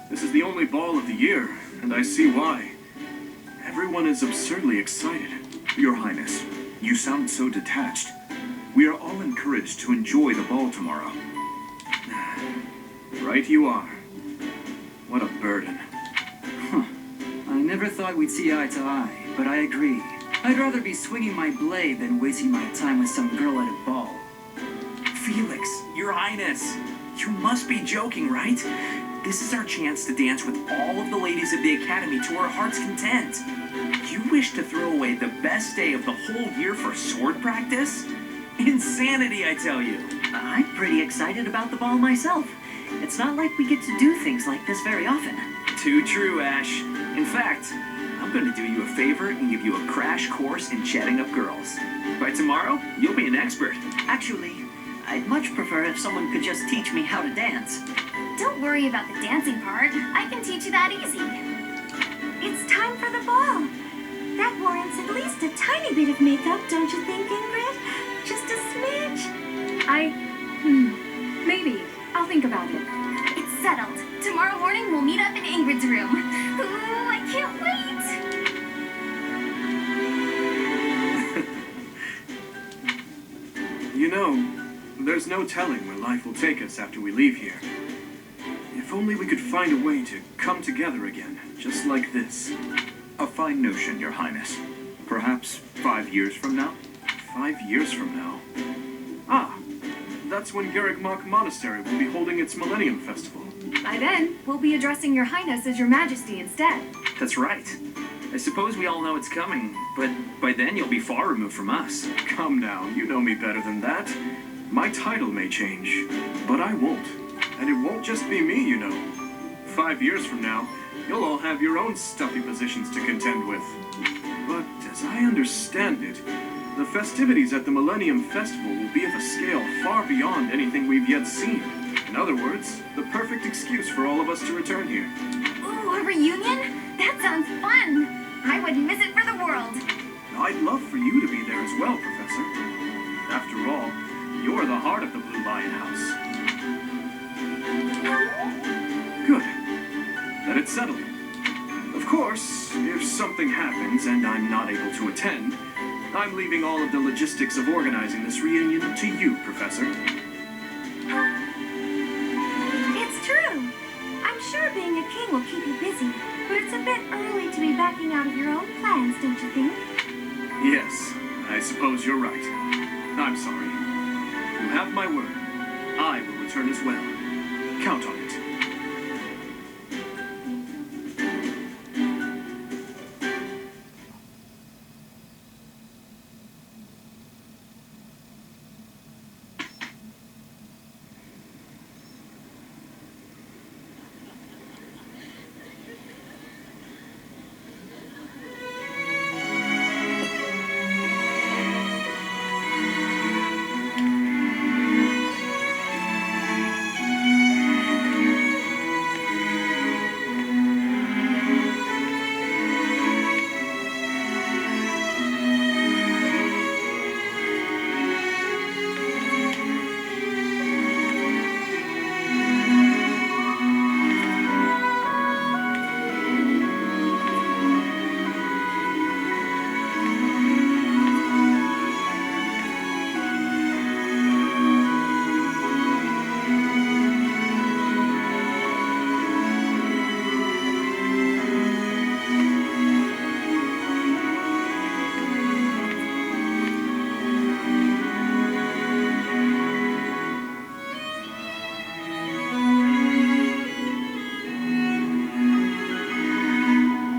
This is the only ball of the year, and I see why. Everyone is absurdly excited. Your Highness, you sound so detached. We are all encouraged to enjoy the ball tomorrow. Right you are. What a burden. I never thought we'd see eye to eye, but I agree. I'd rather be swinging my blade than wasting my time with some girl at a ball. Felix, Your Highness, you must be joking, right? This is our chance to dance with all of the ladies of the Academy to our heart's content. You wish to throw away the best day of the whole year for sword practice? Insanity, I tell you. I'm pretty excited about the ball myself. It's not like we get to do things like this very often. Too true, Ash. In fact, I'm going to do you a favor and give you a crash course in chatting up girls. By tomorrow, you'll be an expert. Actually, I'd much prefer if someone could just teach me how to dance. Don't worry about the dancing part. I can teach you that easy. It's time for the ball. That warrants at least a tiny bit of makeup, don't you think, Ingrid? Just a smidge. Maybe. I'll think about it. It's settled. Tomorrow morning we'll meet up in Ingrid's room. Ooh, I can't wait! You know, there's no telling where life will take us after we leave here. If only we could find a way to come together again, just like this. A fine notion, Your Highness. Perhaps 5 years from now? 5 years from now? Ah, that's when Garrigmach Monastery will be holding its Millennium Festival. By then, we'll be addressing Your Highness as Your Majesty instead. That's right. I suppose we all know it's coming, but by then you'll be far removed from us. Come now, you know me better than that. My title may change, but I won't. And it won't just be me, you know. 5 years from now, you'll all have your own stuffy positions to contend with. But as I understand it, the festivities at the Millennium Festival will be of a scale far beyond anything we've yet seen. In other words, the perfect excuse for all of us to return here. Ooh, a reunion? That sounds fun! I wouldn't miss it for the world. I'd love for you to be there as well, Professor. After all, you're the heart of the Blue Lion House. Good. Then it's settled. Of course, if something happens and I'm not able to attend, I'm leaving all of the logistics of organizing this reunion to you, Professor. It's true. I'm sure being a king will keep you busy, but it's a bit early to be backing out of your own plans, don't you think? Yes, I suppose you're right. I'm sorry. You have my word. I will return as well. Count on it.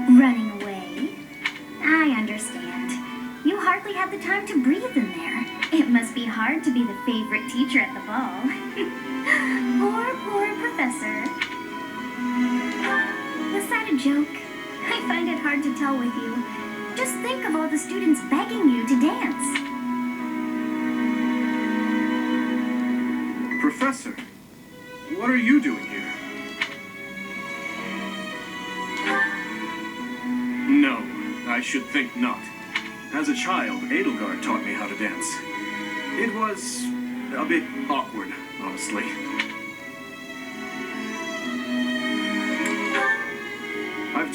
Running away? I understand. You hardly had the time to breathe in there. It must be hard to be the favorite teacher at the ball. Poor professor. Was that a joke? I find it hard to tell with you. Just think of all the students begging you to dance. Professor, what are you doing here? No, I should think not. As a child, Edelgard taught me how to dance. It was a bit awkward, honestly.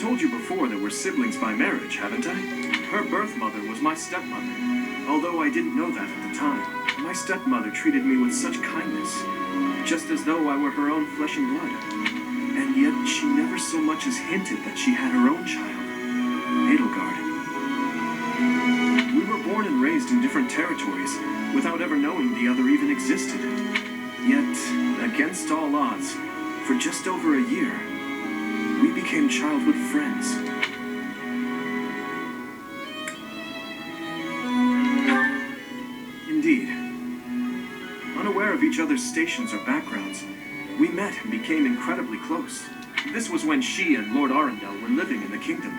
told you before that we're siblings by marriage, haven't I? Her birth mother was my stepmother. Although I didn't know that at the time, my stepmother treated me with such kindness, just as though I were her own flesh and blood. And yet she never so much as hinted that she had her own child, Edelgard. We were born and raised in different territories, without ever knowing the other even existed. Yet, against all odds, for just over a year, we became childhood friends. Indeed. Unaware of each other's stations or backgrounds, we met and became incredibly close. This was when she and Lord Arundel were living in the kingdom.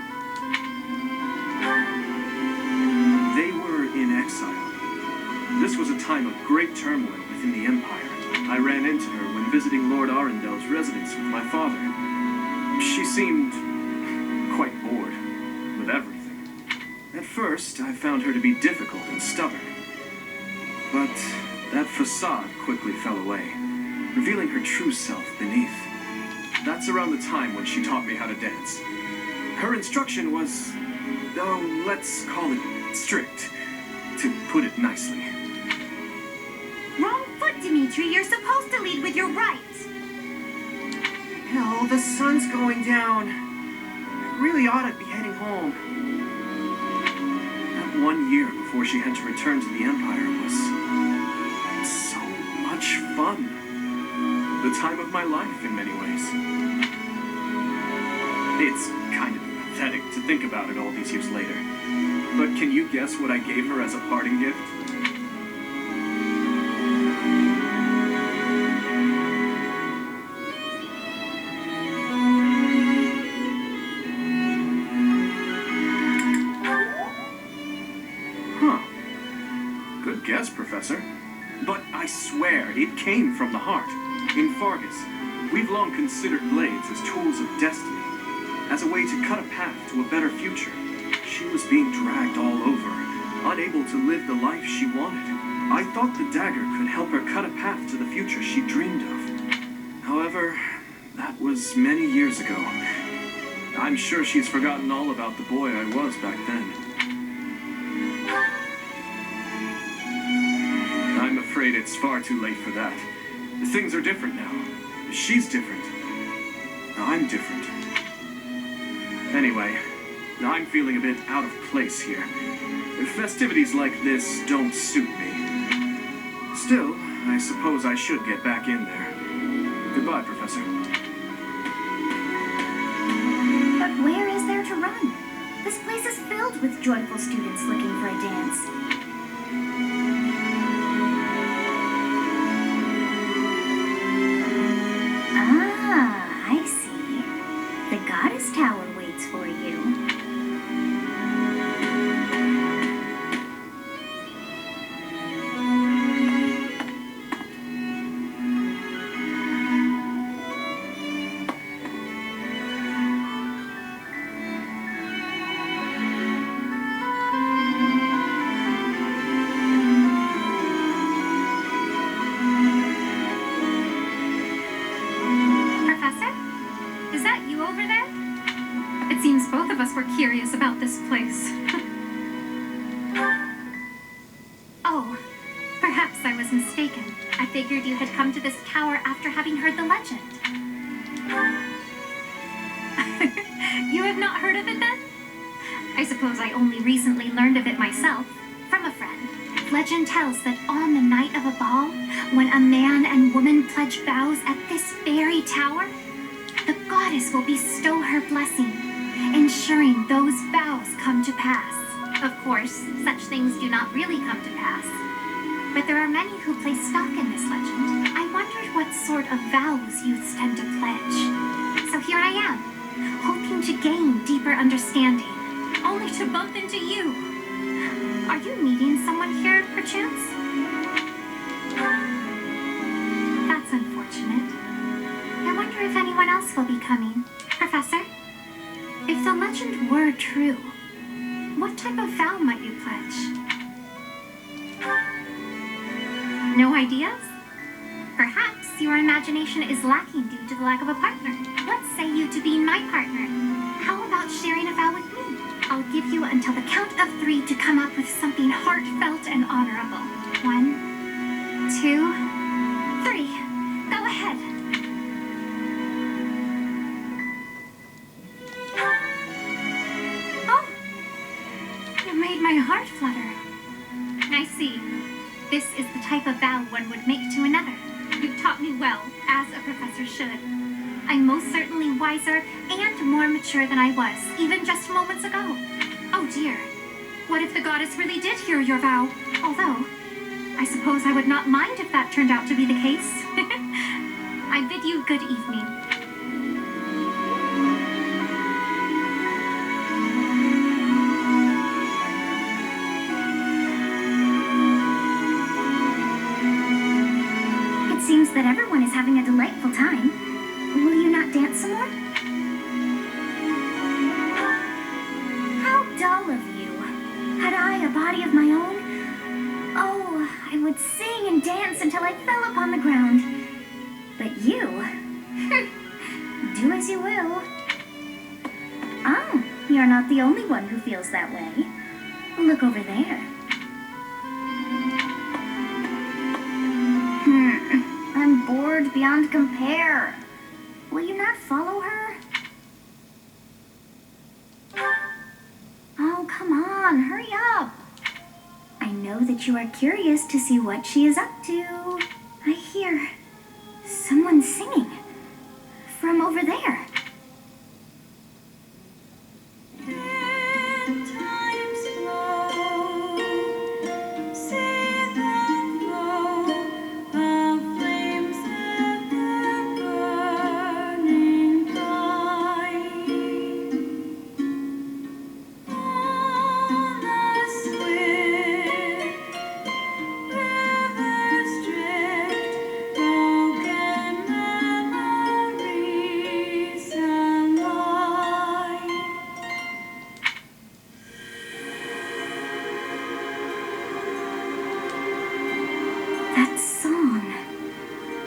They were in exile. This was a time of great turmoil within the Empire. I ran into her when visiting Lord Arundel's residence with my father. She seemed quite bored with everything. At first, I found her to be difficult and stubborn. But that facade quickly fell away, revealing her true self beneath. That's around the time when she taught me how to dance. Her instruction was, oh, let's call it strict, to put it nicely. Wrong foot, Dimitri. You're supposed to lead with your right. Hell, the sun's going down. I really ought to be heading home. That 1 year before she had to return to the Empire was so much fun. The time of my life in many ways. It's kind of pathetic to think about it all these years later. But can you guess what I gave her as a parting gift? Good guess, Professor. But I swear, it came from the heart. In Fargus, we've long considered blades as tools of destiny, as a way to cut a path to a better future. She was being dragged all over, unable to live the life she wanted. I thought the dagger could help her cut a path to the future she dreamed of. However, that was many years ago. I'm sure she's forgotten all about the boy I was back then. I'm afraid it's far too late for that. Things are different now. She's different. I'm different. Anyway, I'm feeling a bit out of place here. Festivities like this don't suit me. Still, I suppose I should get back in there. Goodbye, Professor. But where is there to run? This place is filled with joyful students looking for a dance. Ah, I see. The Goddess Tower waits for you. Curious about this place. Oh, perhaps I was mistaken. I figured you had come to this tower after having heard the legend. You have not heard of it then? I suppose I only recently learned of it myself, from a friend. Legend tells that on the night of a ball, when a man and woman pledge vows at this very tower, the goddess will bestow her blessing, ensuring those vows come to pass. Of course, such things do not really come to pass. But there are many who place stock in this legend. I wondered what sort of vows youths tend to pledge. So here I am, hoping to gain deeper understanding, only to bump into you. Are you meeting someone here, perchance? That's unfortunate. I wonder if anyone else will be coming. Professor? If the legend were true, what type of vow might you pledge? No ideas? Perhaps your imagination is lacking due to the lack of a partner. Let's say you to be my partner. How about sharing a vow with me? I'll give you until the count of 3 to come up with something heartfelt and honorable. 1, 2, 3. Go ahead. Oh, you made my heart flutter. I see. This is the type of vow one would make to another. You've taught me well, as a professor should. I'm most certainly wiser and more mature than I was, even just moments ago. Oh dear. What if the goddess really did hear your vow? Although, I suppose I would not mind if that turned out to be the case. I bid you good evening. It seems that everyone is having a delightful time. Will you not dance some more? How dull of you. Had I a body of my own? Oh, I would sing and dance until I fell upon the ground. But you? Do as you will. Oh, you're not the only one who feels that way. Look over there. I'm bored beyond compare. Will you not follow her? Oh, come on, hurry up. I know that you are curious to see what she is up to. I hear someone singing from over there. That song.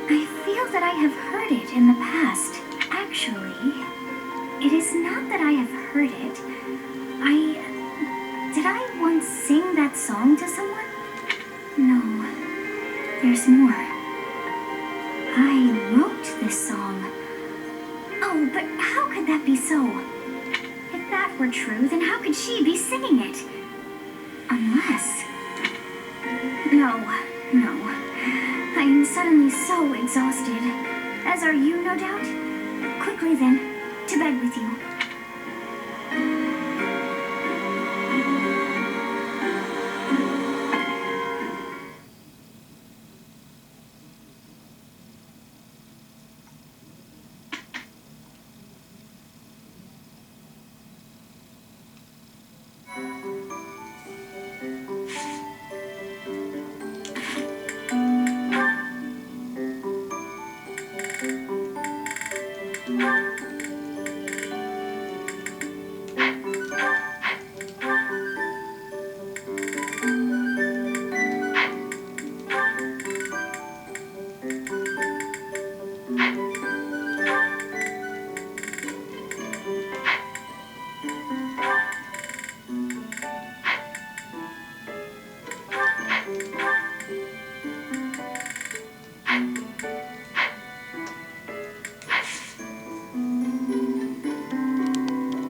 I feel that I have heard it in the past. Actually, it is not that I have heard it. Did I once sing that song to someone? No. There's more. I wrote this song. Oh, but how could that be so? If that were true, then how could she be singing it? Unless... No. I am suddenly so exhausted. As are you, no doubt? Quickly then, to bed with you.